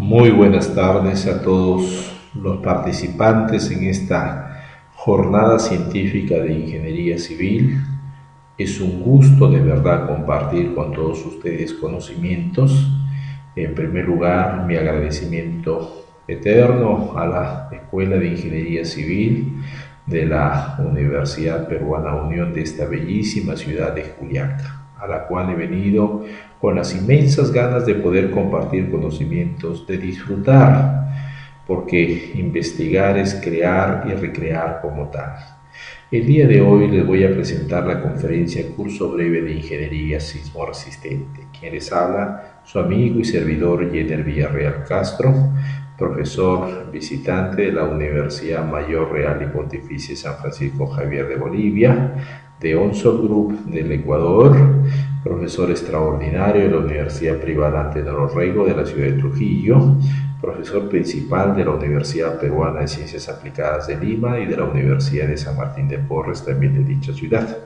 Muy buenas tardes a todos los participantes en esta jornada científica de ingeniería civil. Es un gusto de verdad compartir con todos ustedes conocimientos. En primer lugar, mi agradecimiento eterno a la Escuela de Ingeniería Civil de la Universidad Peruana Unión de esta bellísima ciudad de Juliaca, a la cual he venido con las inmensas ganas de poder compartir conocimientos, de disfrutar, porque investigar es crear y recrear como tal. El día de hoy les voy a presentar la conferencia Curso Breve de Ingeniería Sismo Resistente. Quien les habla, su amigo y servidor Jenner Villarreal Castro, profesor visitante de la Universidad Mayor Real y Pontificia San Francisco Javier de Bolivia, de Onsol Group del Ecuador, profesor extraordinario de la Universidad Privada Antenor Orrego de la ciudad de Trujillo, profesor principal de la Universidad Peruana de Ciencias Aplicadas de Lima y de la Universidad de San Martín de Porres, también de dicha ciudad.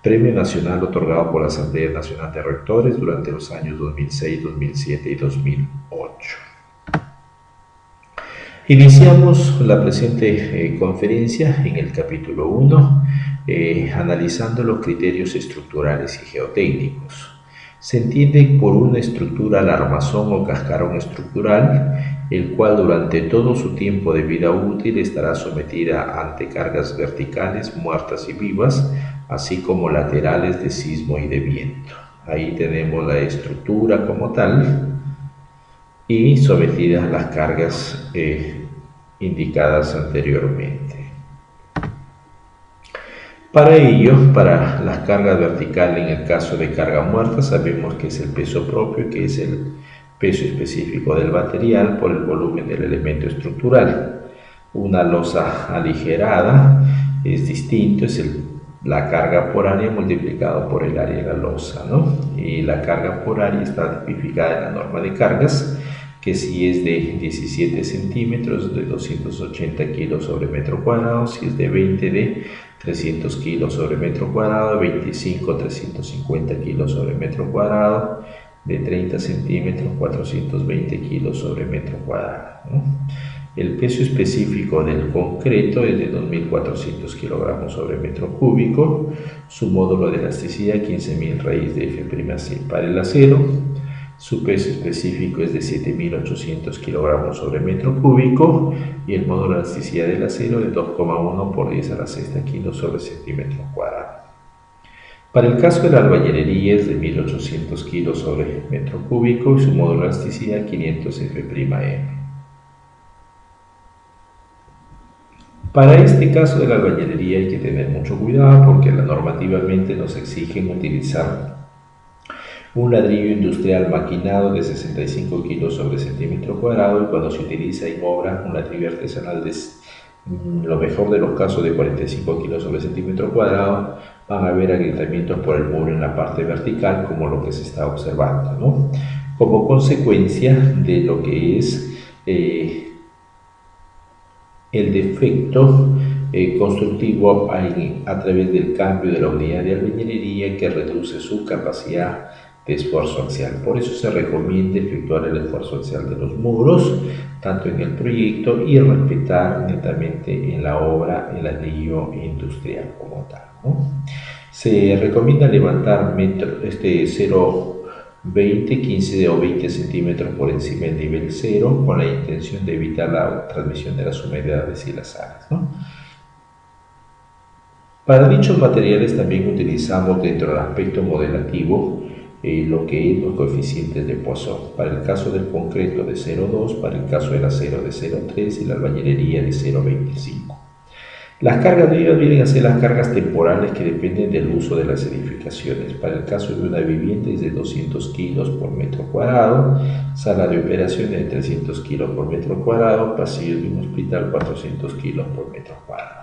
Premio nacional otorgado por la Asamblea Nacional de Rectores durante los años 2006, 2007 y 2008. Iniciamos la presente conferencia en el capítulo 1, analizando los criterios estructurales y geotécnicos. Se entiende por una estructura al armazón o cascarón estructural, el cual durante todo su tiempo de vida útil estará sometida ante cargas verticales, muertas y vivas, así como laterales de sismo y de viento. Ahí tenemos la estructura como tal y sometidas a las cargas indicadas anteriormente. Para ello, para las cargas verticales, en el caso de carga muerta, sabemos que es el peso propio, que es el peso específico del material por el volumen del elemento estructural. Una losa aligerada es distinto, es la carga por área multiplicado por el área de la losa, ¿no? Y la carga por área está tipificada en la norma de cargas, que si es de 17 centímetros, de 280 kilos sobre metro cuadrado, si es de 20, de 300 kilos sobre metro cuadrado, 25, 350 kilos sobre metro cuadrado, de 30 centímetros, 420 kilos sobre metro cuadrado, ¿no? El peso específico del concreto es de 2.400 kilogramos sobre metro cúbico, su módulo de elasticidad 15.000 raíz de F' para el acero. Su peso específico es de 7.800 kilogramos sobre metro cúbico y el módulo de elasticidad del acero de 2,1 por 10 a la sexta kilos sobre centímetro cuadrado. Para el caso de la albañilería es de 1.800 kilos sobre metro cúbico y su módulo de elasticidad 500 F'M. Para este caso de la albañilería hay que tener mucho cuidado porque normativamente nos exigen utilizar un ladrillo industrial maquinado de 65 kilos sobre centímetro cuadrado y cuando se utiliza en obra un ladrillo artesanal de lo mejor de los casos de 45 kilos sobre centímetro cuadrado, van a haber agrietamientos por el muro en la parte vertical como lo que se está observando, ¿no? Como consecuencia de lo que es el defecto constructivo a través del cambio de la unidad de albañilería que reduce su capacidad de esfuerzo axial. Por eso se recomienda efectuar el esfuerzo axial de los muros, tanto en el proyecto y respetar netamente en la obra el anillo industrial como tal, ¿no? Se recomienda levantar 0,20, 15 o 20 centímetros por encima del nivel cero con la intención de evitar la transmisión de las humedades y las sales, ¿no? Para dichos materiales también utilizamos dentro del aspecto modelativo lo que es los coeficientes de Poisson. Para el caso del concreto de 0,2, para el caso del acero de 0,3 y la albañilería de 0,25. Las cargas vivas vienen a ser las cargas temporales que dependen del uso de las edificaciones. Para el caso de una vivienda es de 200 kilos por metro cuadrado, sala de operaciones de 300 kilos por metro cuadrado, pasillos de un hospital 400 kilos por metro cuadrado.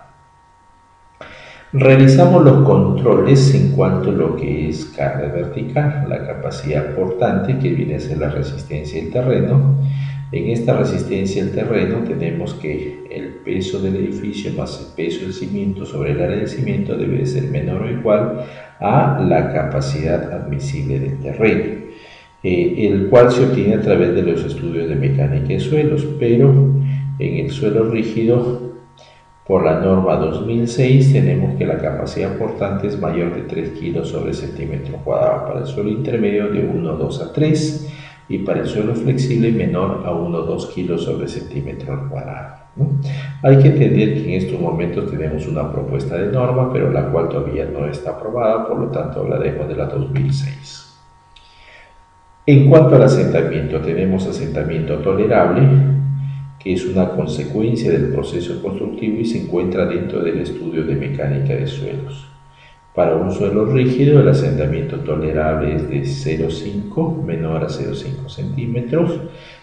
Realizamos los controles en cuanto a lo que es carga vertical, la capacidad portante que viene a ser la resistencia del terreno. En esta resistencia del terreno tenemos que el peso del edificio más el peso del cimiento sobre el área del cimiento debe ser menor o igual a la capacidad admisible del terreno. el cual se obtiene a través de los estudios de mecánica de suelos, pero en el suelo rígido, por la norma 2006, tenemos que la capacidad portante es mayor de 3 kilos sobre centímetro cuadrado, para el suelo intermedio de 1,2 a 3, y para el suelo flexible menor a 1,2 kilos sobre centímetro cuadrado, ¿no? Hay que entender que en estos momentos tenemos una propuesta de norma, pero la cual todavía no está aprobada, por lo tanto hablaremos de la 2006. En cuanto al asentamiento, tenemos asentamiento tolerable, que es una consecuencia del proceso constructivo y se encuentra dentro del estudio de mecánica de suelos. Para un suelo rígido, el asentamiento tolerable es de 0,5 menor a 0,5 centímetros,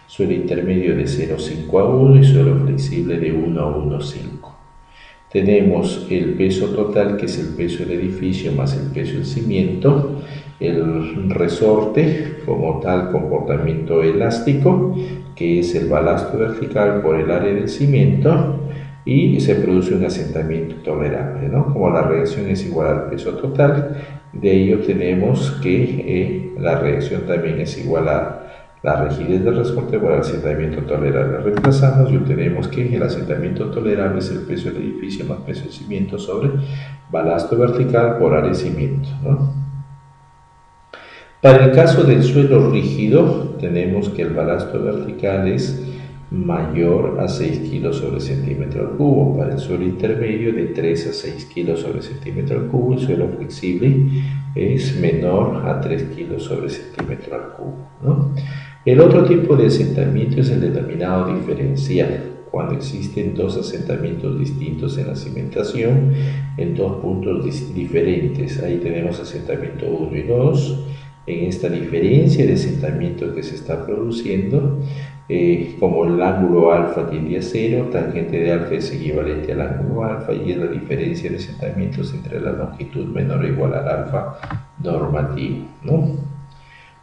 suelo intermedio de 0,5 a 1 y suelo flexible de 1 a 1,5. Tenemos el peso total, que es el peso del edificio más el peso del cimiento, el resorte como tal, comportamiento elástico, que es el balasto vertical por el área del cimiento, y se produce un asentamiento tolerable, ¿no? Como la reacción es igual al peso total, de ahí obtenemos que la reacción también es igual a la rigidez del resorte por el asentamiento tolerable. Reemplazamos y obtenemos que el asentamiento tolerable es el peso del edificio más peso del cimiento sobre balasto vertical por área de cimiento, ¿no? Para el caso del suelo rígido, tenemos que el balasto vertical es mayor a 6 kilos sobre centímetro al cubo. Para el suelo intermedio, de 3 a 6 kilos sobre centímetro al cubo. El suelo flexible es menor a 3 kilos sobre centímetro al cubo, ¿no? El otro tipo de asentamiento es el denominado diferencial, cuando existen dos asentamientos distintos en la cimentación en dos puntos diferentes. Ahí tenemos asentamiento 1 y 2. En esta diferencia de asentamiento que se está produciendo, como el ángulo alfa tiende a 0, tangente de alfa es equivalente al ángulo alfa, y es la diferencia de asentamientos entre la longitud menor o igual al alfa normativo, ¿no?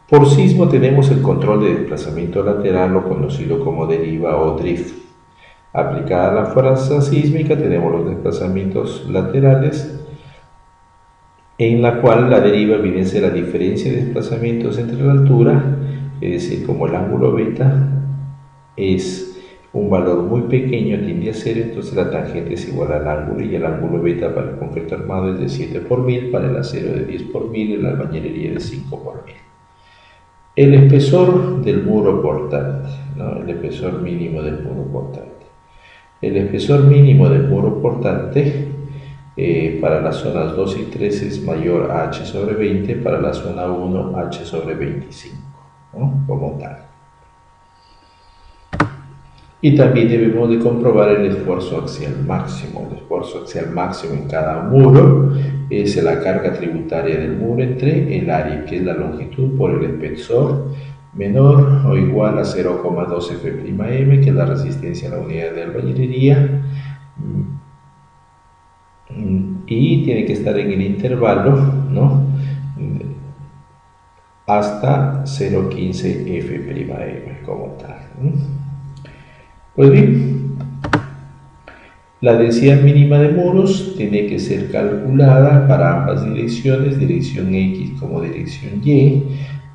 Por sismo tenemos el control de desplazamiento lateral, o conocido como deriva o drift. Aplicada a la fuerza sísmica tenemos los desplazamientos laterales, en la cual la deriva viene a ser la diferencia de desplazamientos entre la altura, es decir, como el ángulo beta es un valor muy pequeño, tiende a 0, entonces la tangente es igual al ángulo, y el ángulo beta para el concreto armado es de 7 por 1000, para el acero de 10 por 1000 y la albañilería de 5 por 1000. El espesor del muro portante, ¿no? El espesor mínimo del muro portante. El espesor mínimo del muro portante para las zonas 2 y 3 es mayor a h sobre 20, para la zona 1 h sobre 25, ¿no? Como tal. Y también debemos de comprobar el esfuerzo axial máximo. El esfuerzo axial máximo en cada muro es la carga tributaria del muro entre el área, que es la longitud, por el espesor, menor o igual a 0,2 F'M, que es la resistencia a la unidad de albañilería, y tiene que estar en el intervalo, ¿no?, hasta 0,15 F'M como tal, ¿no? Pues bien, la densidad mínima de muros tiene que ser calculada para ambas direcciones, dirección X como dirección Y,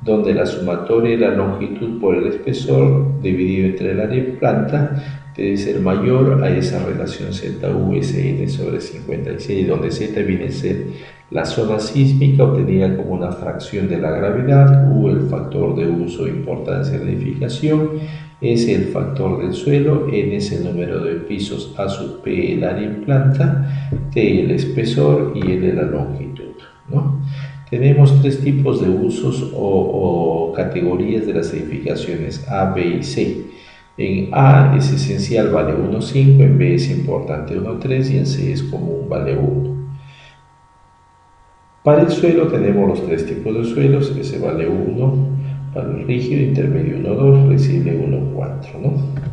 donde la sumatoria de la longitud por el espesor dividido entre el área de planta debe ser mayor a esa relación ZUSN sobre 56, donde Z viene a ser la zona sísmica obtenida como una fracción de la gravedad, U el factor de uso e importancia de la edificación, S el factor del suelo, N es el número de pisos, A sub P el área en planta, T el espesor y L la longitud, ¿no? Tenemos tres tipos de usos o categorías de las edificaciones A, B y C. En A es esencial, vale 1,5, en B es importante 1,3 y en C es común, vale 1. Para el suelo tenemos los tres tipos de suelos, ese vale 1, para el rígido, intermedio 1,2, flexible 1,4, ¿no?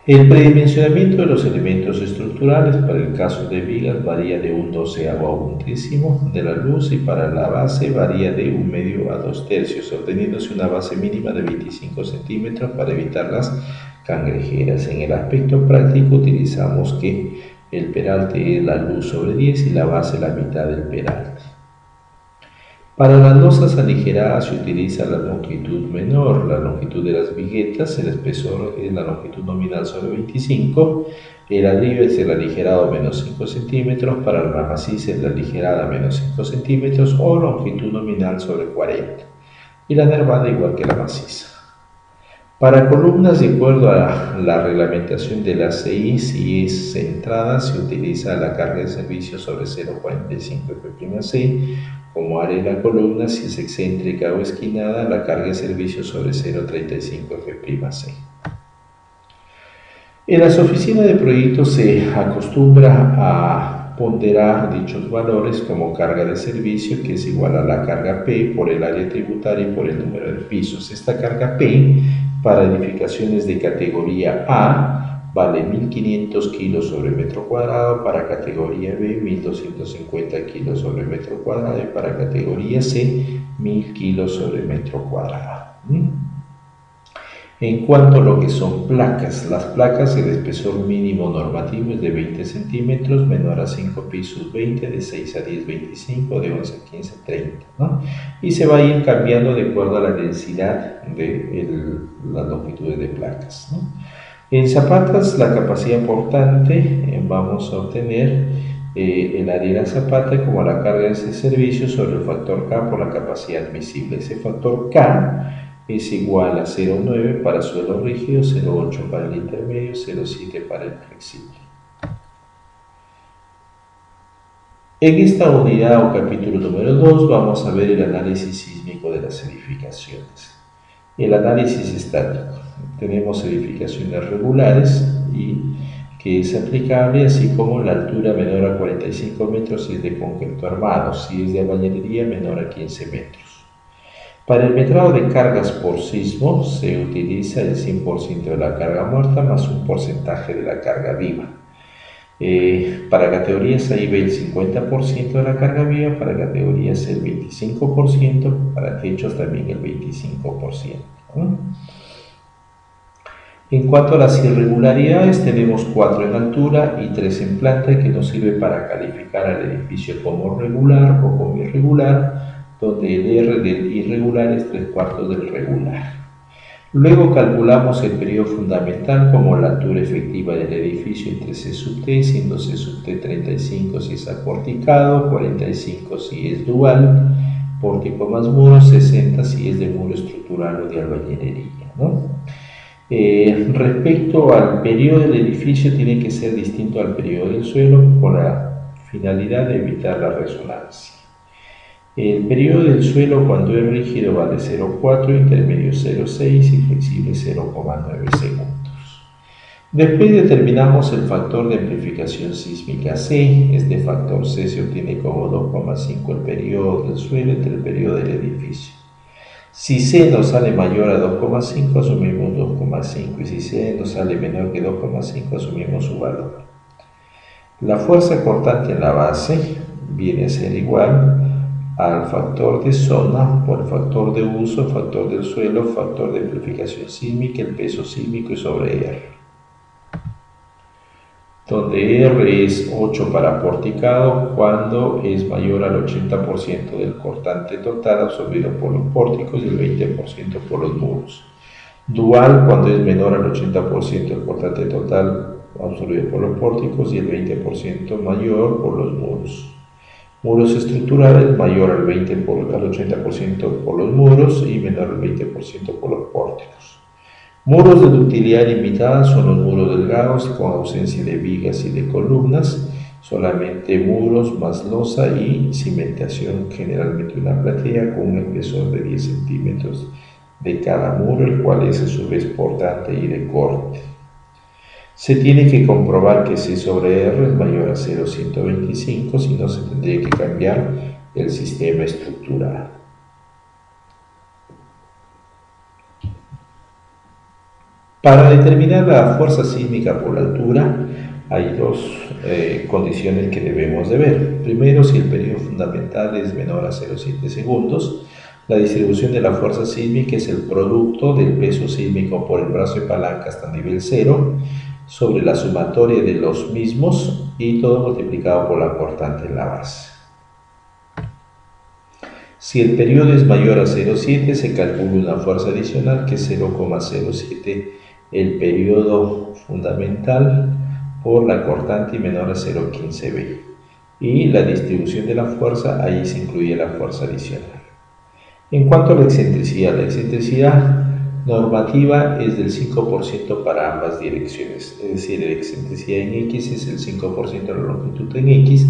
El predimensionamiento de los elementos estructurales para el caso de vigas varía de 1/12 a 1/10 de la luz, y para la base varía de 1/2 a 2/3, obteniéndose una base mínima de 25 centímetros para evitar las cangrejeras. En el aspecto práctico utilizamos que el peralte es la luz sobre 10 y la base la mitad del peralte. Para las losas aligeradas se utiliza la longitud menor, la longitud de las viguetas, el espesor es la longitud nominal sobre 25, el ladrillo es el aligerado menos 5 centímetros, para la maciza es la aligerada menos 5 centímetros o longitud nominal sobre 40, y la nervada igual que la maciza. Para columnas, de acuerdo a la reglamentación de la ACI, si es centrada, se utiliza la carga de servicio sobre 0,45 F'C como área de la columna. Si es excéntrica o esquinada, la carga de servicio sobre 0,35 F'C. En las oficinas de proyectos se acostumbra a ponderar dichos valores como carga de servicio, que es igual a la carga P por el área tributaria y por el número de pisos. Esta carga P para edificaciones de categoría A vale 1500 kilos sobre metro cuadrado, para categoría B 1250 kilos sobre metro cuadrado y para categoría C 1000 kilos sobre metro cuadrado. En cuanto a lo que son placas, las placas, el espesor mínimo normativo es de 20 centímetros, menor a 5 pisos 20, de 6 a 10 25, de 11 a 15 30, ¿no? Y se va a ir cambiando de acuerdo a la densidad de las longitudes de placas, ¿no? En zapatas, la capacidad portante, vamos a obtener el área de la zapata como la carga de ese servicio sobre el factor K por la capacidad admisible. Ese factor K es igual a 0,9 para suelo rígido, 0,8 para el intermedio, 0,7 para el flexible. En esta unidad o capítulo número 2 vamos a ver el análisis sísmico de las edificaciones. El análisis estático. Tenemos edificaciones regulares y que es aplicable, así como la altura menor a 45 metros si es de concreto armado, si es de albañilería menor a 15 metros. Para el metrado de cargas por sismo se utiliza el 100% de la carga muerta más un porcentaje de la carga viva. Para categorías A y B el 50% de la carga viva, para categorías C el 25%, para techos también el 25%. En cuanto a las irregularidades, tenemos 4 en altura y 3 en planta, que nos sirve para calificar al edificio como regular o como irregular, donde el R del irregular es 3/4 del regular. Luego calculamos el periodo fundamental como la altura efectiva del edificio entre C sub T, siendo C sub T 35 si es aporticado, 45 si es dual, pórtico más muro, 60 si es de muro estructural o de albañilería, ¿no? Respecto al periodo del edificio, tiene que ser distinto al periodo del suelo con la finalidad de evitar la resonancia. El periodo del suelo cuando es rígido va de 0,4, intermedio 0,6 y flexible 0,9 segundos. Después determinamos el factor de amplificación sísmica C. Este factor C se obtiene como 2,5 el periodo del suelo entre el periodo del edificio. Si C nos sale mayor a 2,5, asumimos 2,5, y si C nos sale menor que 2,5, asumimos su valor. La fuerza cortante en la base viene a ser igual al factor de zona por el factor de uso, factor del suelo, factor de amplificación sísmica, el peso sísmico y sobre R. Donde R es 8 para porticado cuando es mayor al 80% del cortante total absorbido por los pórticos y el 20% por los muros. Dual cuando es menor al 80% del cortante total absorbido por los pórticos y el 20% mayor por los muros. Muros estructurales mayor al 80% por los muros y menor al 20% por los pórticos. Muros de ductilidad limitada son los muros delgados con ausencia de vigas y de columnas, solamente muros más losa y cimentación, generalmente una platea con un espesor de 10 centímetros de cada muro, el cual es a su vez portante y de corte. Se tiene que comprobar que C sobre R es mayor a 0,125, si no se tendría que cambiar el sistema estructural. Para determinar la fuerza sísmica por altura hay dos condiciones que debemos de ver. Primero, si el periodo fundamental es menor a 0,7 segundos, la distribución de la fuerza sísmica es el producto del peso sísmico por el brazo de palanca hasta nivel 0 sobre la sumatoria de los mismos y todo multiplicado por la cortante en la base. Si el periodo es mayor a 0,7, se calcula una fuerza adicional que es 0,07 el periodo fundamental por la cortante y menor a 0,15b. Y la distribución de la fuerza, ahí se incluye la fuerza adicional. En cuanto a la excentricidad normativa es del 5% para ambas direcciones, es decir, la excentricidad en X es el 5% de la longitud en X,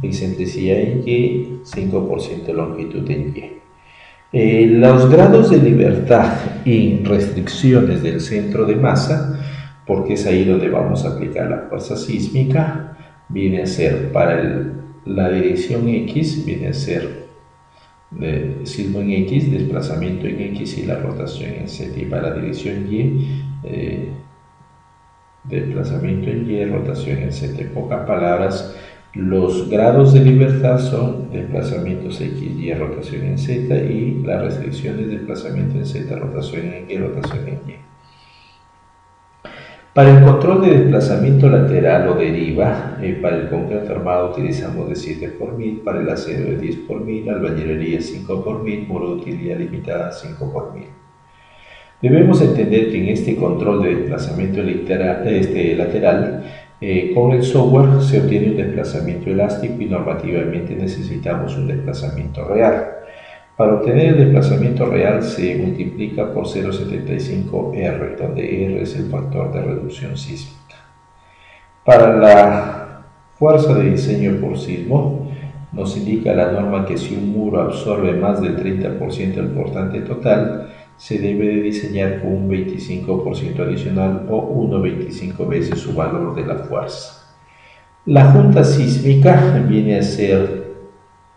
excentricidad en Y, 5% de longitud en Y. Los grados de libertad y restricciones del centro de masa, porque es ahí donde vamos a aplicar la fuerza sísmica, viene a ser para la dirección X, viene a ser sismo en X, desplazamiento en X y la rotación en Z, y para la dirección Y, desplazamiento en Y, rotación en Z. En pocas palabras, los grados de libertad son desplazamientos X, Y, rotación en Z, y las restricciones, desplazamiento en Z, rotación en Y, rotación en Y. Para el control de desplazamiento lateral o deriva, para el concreto armado utilizamos de 7 por 1000, para el acero de 10 por 1000, albañilería 5 por 1000, muro de utilidad limitada 5 por 1000. Debemos entender que en este control de desplazamiento lateral, con el software se obtiene un desplazamiento elástico y normativamente necesitamos un desplazamiento real. Para obtener el desplazamiento real se multiplica por 0,75 R, donde R es el factor de reducción sísmica. Para la fuerza de diseño por sismo, nos indica la norma que si un muro absorbe más del 30% del portante total, se debe de diseñar con un 25% adicional o 1,25 veces su valor de la fuerza. La junta sísmica viene a ser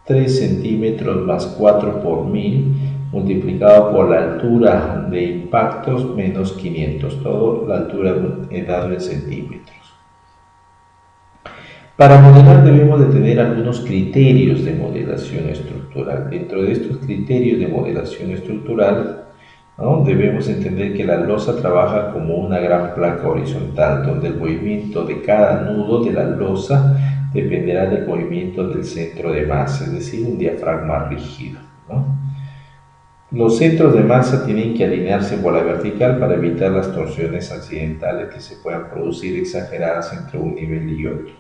3 centímetros más 4 por 1000 multiplicado por la altura de impactos menos 500, todo la altura dado en centímetros. Para modelar debemos de tener algunos criterios de modelación estructural. Dentro de estos criterios de modelación estructural, debemos entender que la losa trabaja como una gran placa horizontal, donde el movimiento de cada nudo de la losa dependerá del movimiento del centro de masa, es decir, un diafragma rígido. Los centros de masa tienen que alinearse por la vertical para evitar las torsiones accidentales que se puedan producir exageradas entre un nivel y otro.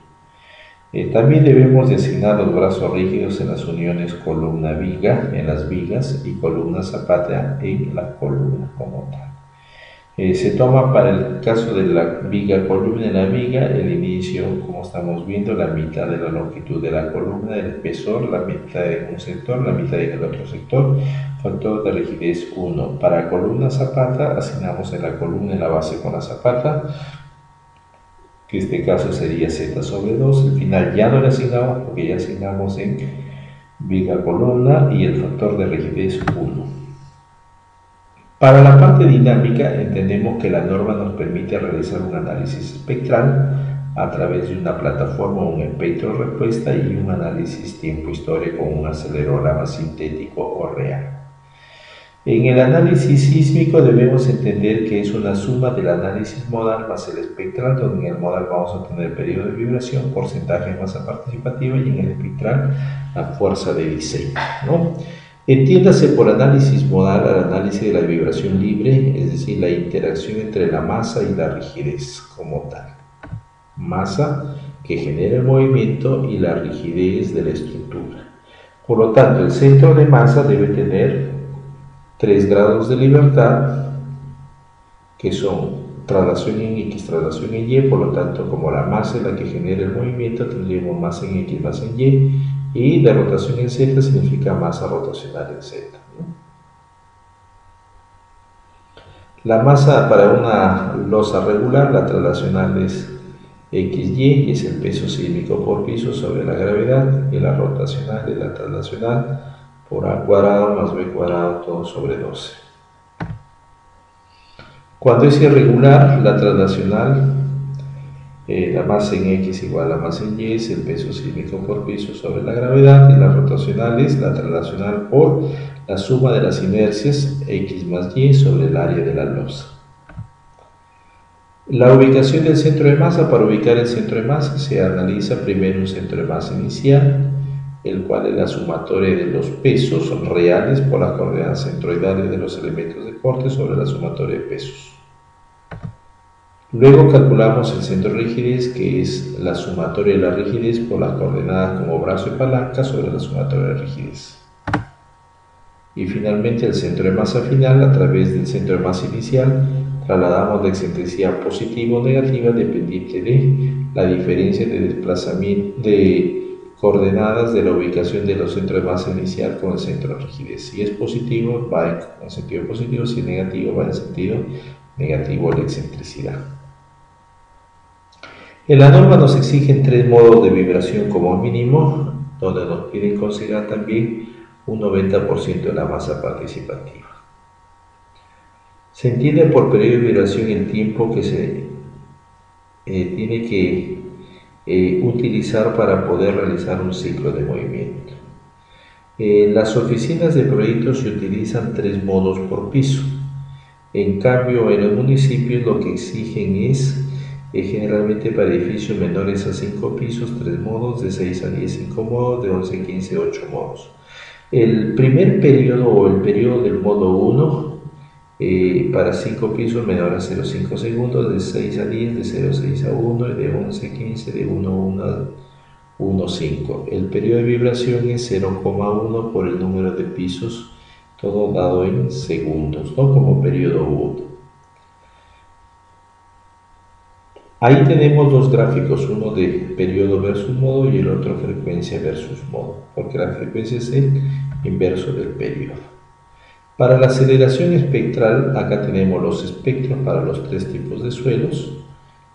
También debemos de asignar los brazos rígidos en las uniones columna-viga, en las vigas, y columna-zapata en la columna como tal. Se toma para el caso de la viga columna en la viga el inicio, como estamos viendo, la mitad de la longitud de la columna, el espesor, la mitad en un sector, la mitad en el otro sector, factor de rigidez 1. Para columna zapata asignamos en la columna en la base con la zapata, que en este caso sería Z sobre 2, el final ya no le asignamos porque ya asignamos en viga columna y el factor de rigidez 1. Para la parte dinámica entendemos que la norma nos permite realizar un análisis espectral a través de una plataforma, un espectro respuesta y un análisis tiempo-historia con un acelerograma sintético o real. En el análisis sísmico debemos entender que es una suma del análisis modal más el espectral, donde en el modal vamos a obtener el periodo de vibración, porcentaje de masa participativa y en el espectral la fuerza de diseño, Entiéndase por análisis modal al análisis de la vibración libre, es decir, la interacción entre la masa y la rigidez como tal. Masa que genera el movimiento y la rigidez de la estructura. Por lo tanto, el centro de masa debe tener 3 grados de libertad, que son traslación en X, traslación en Y, por lo tanto, como la masa es la que genera el movimiento, tendríamos masa en X, masa en Y, y la rotación en Z significa masa rotacional en Z. La masa para una losa regular, la traslacional es XY, y es el peso sísmico por piso sobre la gravedad, y la rotacional es la traslacional por A cuadrado más B cuadrado todo sobre 12. Cuando es irregular, la traslacional, la masa en X igual a la masa en Y, es el peso sísmico por piso sobre la gravedad, y la rotacional es la traslacional por la suma de las inercias X más Y sobre el área de la losa. La ubicación del centro de masa. Para ubicar el centro de masa se analiza primero un centro de masa inicial, el cual es la sumatoria de los pesos reales por las coordenadas centroidales de los elementos de corte sobre la sumatoria de pesos. Luego calculamos el centro de rigidez, que es la sumatoria de la rigidez por las coordenadas como brazo y palanca sobre la sumatoria de rigidez. Y finalmente el centro de masa final, a través del centro de masa inicial, trasladamos la excentricidad positiva o negativa dependiente de la diferencia de desplazamiento de coordenadas de la ubicación de los centros de masa inicial con el centro de rigidez. Si es positivo, va en sentido positivo; si es negativo, va en sentido negativo la excentricidad. En la norma nos exigen 3 modos de vibración como mínimo, donde nos piden considerar también un 90% de la masa participativa. Se entiende por periodo de vibración el tiempo que se tiene que utilizar para poder realizar un ciclo de movimiento. En las oficinas de proyectos se utilizan 3 modos por piso. En cambio, en los municipios lo que exigen es generalmente para edificios menores a 5 pisos, 3 modos; de 6 a 10, 5 modos; de 11 a 15, 8 modos. El primer periodo o el periodo del modo 1 para 5 pisos menor a 0,5 segundos, de 6 a 10, de 0,6 a 1, y de 11 a 15, de 1,1 a 1,5. El periodo de vibración es 0,1 por el número de pisos, todo dado en segundos, ¿no? Como periodo 1. Ahí tenemos 2 gráficos, uno de periodo versus modo y el otro frecuencia versus modo, porque la frecuencia es el inverso del periodo. Para la aceleración espectral, acá tenemos los espectros para los 3 tipos de suelos,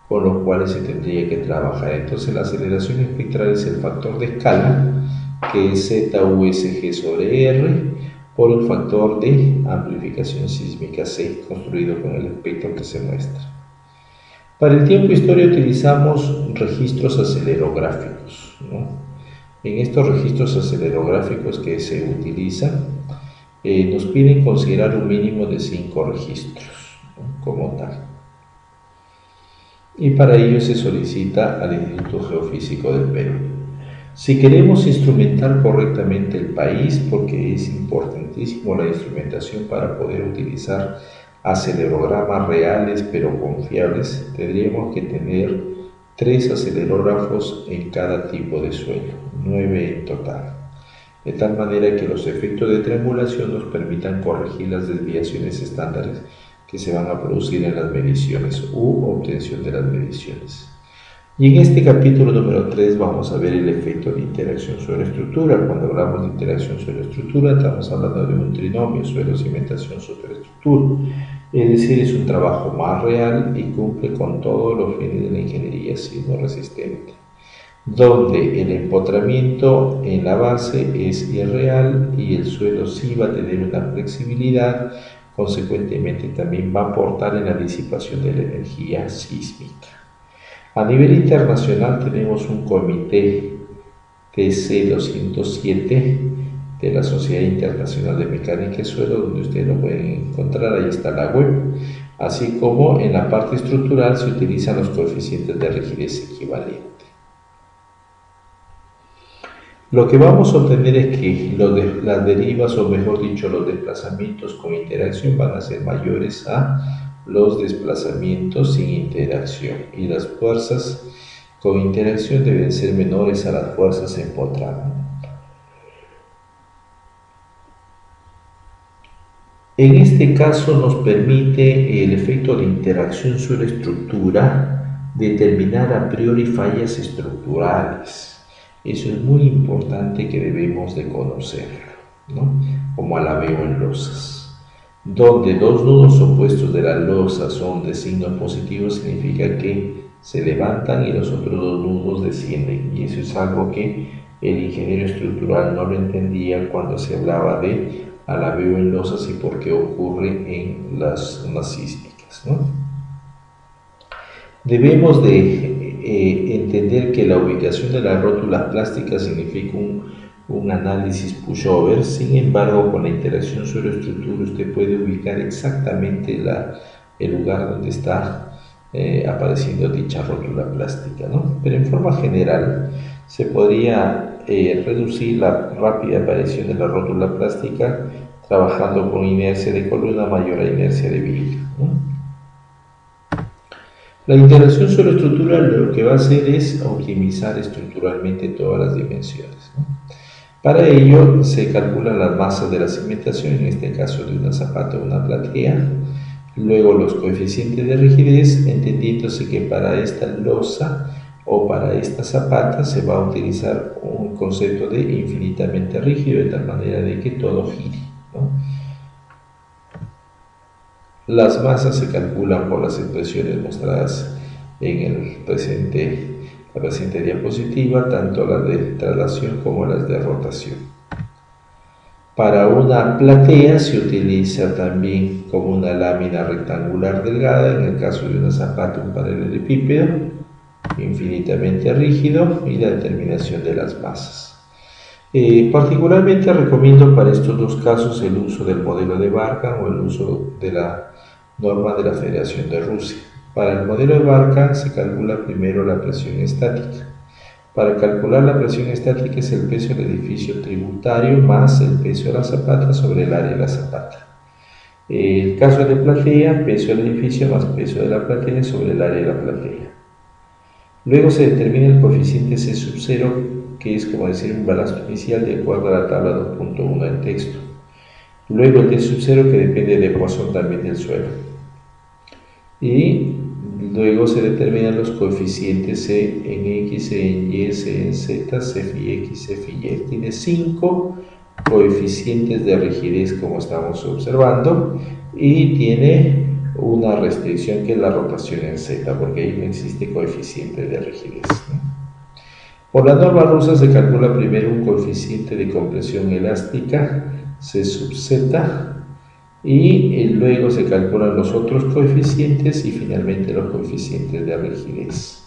con los cuales se tendría que trabajar. Entonces la aceleración espectral es el factor de escala, que es ZUSG sobre R, por el factor de amplificación sísmica C, construido con el espectro que se muestra. Para el tiempo historia utilizamos registros acelerográficos, ¿no? En estos registros acelerográficos que se utilizan, nos piden considerar un mínimo de 5 registros, ¿no? Como tal. Y para ello se solicita al Instituto Geofísico del Perú. Si queremos instrumentar correctamente el país, porque es importantísimo la instrumentación para poder utilizar acelerogramas reales pero confiables, tendríamos que tener 3 acelerógrafos en cada tipo de suelo, 9 en total, de tal manera que los efectos de triangulación nos permitan corregir las desviaciones estándares que se van a producir en las mediciones u obtención de las mediciones. Y en este capítulo número 3 vamos a ver el efecto de interacción suelo-estructura. Cuando hablamos de interacción suelo-estructura estamos hablando de un trinomio, suelo, cimentación, superestructura. Es decir, es un trabajo más real y cumple con todos los fines de la ingeniería sismo resistente, donde el empotramiento en la base es irreal y el suelo sí va a tener una flexibilidad, consecuentemente también va a aportar en la disipación de la energía sísmica. A nivel internacional tenemos un comité TC207 de la Sociedad Internacional de Mecánica y Suelo, donde ustedes lo pueden encontrar, ahí está la web, así como en la parte estructural se utilizan los coeficientes de rigidez equivalente. Lo que vamos a obtener es que las derivas, o mejor dicho, los desplazamientos con interacción van a ser mayores a los desplazamientos sin interacción, y las fuerzas con interacción deben ser menores a las fuerzas empotradas. En este caso nos permite el efecto de interacción sobre estructura determinar a priori fallas estructurales. Eso es muy importante, que debemos de conocerlo, ¿no? Como alabeo en losas. Donde 2 nudos opuestos de la losa son de signo positivo, significa que se levantan y los otros 2 nudos descienden. Y eso es algo que el ingeniero estructural no lo entendía cuando se hablaba de alabeo en losas y por qué ocurre en las zonas sísmicas, ¿no? Debemos de entender que la ubicación de las rótulas plásticas significa un análisis pushover. Sin embargo, con la interacción suelo-estructura usted puede ubicar exactamente el lugar donde está apareciendo dicha rótula plástica, ¿no? Pero en forma general se podría reducir la rápida aparición de la rótula plástica trabajando con inercia de columna mayor a inercia de viga, ¿no? La interacción suelo-estructural lo que va a hacer es optimizar estructuralmente todas las dimensiones, ¿no? Para ello se calculan las masas de la cimentación, en este caso de una zapata o una platea, luego los coeficientes de rigidez, entendiéndose que para esta losa o para esta zapata se va a utilizar un concepto de infinitamente rígido, de tal manera de que todo gire, ¿no? Las masas se calculan por las expresiones mostradas en la presente diapositiva, tanto las de traslación como las de rotación. Para una platea se utiliza también como una lámina rectangular delgada, en el caso de una zapata un paralelepípedo infinitamente rígido, y la determinación de las masas. Particularmente recomiendo para estos dos casos el uso del modelo de Barkham o el uso de la norma de la Federación de Rusia. Para el modelo de Barkham se calcula primero la presión estática. Para calcular la presión estática es el peso del edificio tributario más el peso de la zapata sobre el área de la zapata. El caso de platea, peso del edificio más peso de la platea sobre el área de la platea. Luego se determina el coeficiente C sub 0, que es como decir un balasto inicial de acuerdo a la tabla 2.1 del texto. Luego el D sub 0, que depende de Poisson también del suelo. Y luego se determinan los coeficientes C en X, C en Y, C en Z, C y X, C y Y. Tiene 5 coeficientes de rigidez, como estamos observando, y tiene una restricción que es la rotación en Z, porque ahí no existe coeficiente de rigidez, ¿no? Por la norma rusa se calcula primero un coeficiente de compresión elástica, C sub Z, y luego se calculan los otros coeficientes y finalmente los coeficientes de rigidez.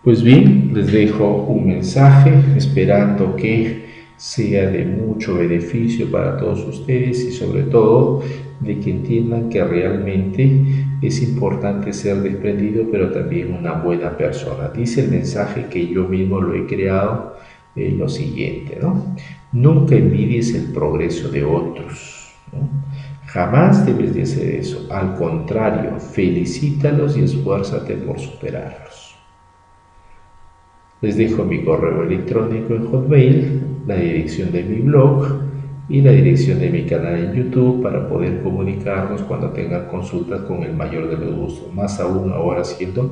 Pues bien, les dejo un mensaje esperando que sea de mucho beneficio para todos ustedes y sobre todo de que entiendan que realmente es importante ser desprendido pero también una buena persona. Dice el mensaje que yo mismo lo he creado, lo siguiente, ¿no? Nunca envidies el progreso de otros, ¿no? Jamás debes de hacer eso. Al contrario, felicítalos y esfuérzate por superarlos. Les dejo mi correo electrónico en Hotmail, la dirección de mi blog y la dirección de mi canal en YouTube para poder comunicarnos cuando tengan consultas con el mayor de los gustos. Más aún ahora siendo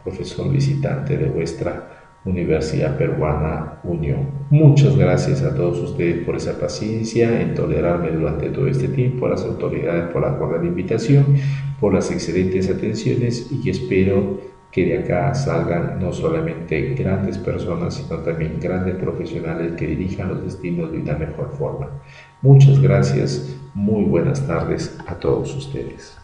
profesor visitante de vuestra Universidad Peruana Unión. Muchas gracias a todos ustedes por esa paciencia en tolerarme durante todo este tiempo, a las autoridades por la cordial invitación, por las excelentes atenciones, y espero que de acá salgan no solamente grandes personas, sino también grandes profesionales que dirijan los destinos de una mejor forma. Muchas gracias, muy buenas tardes a todos ustedes.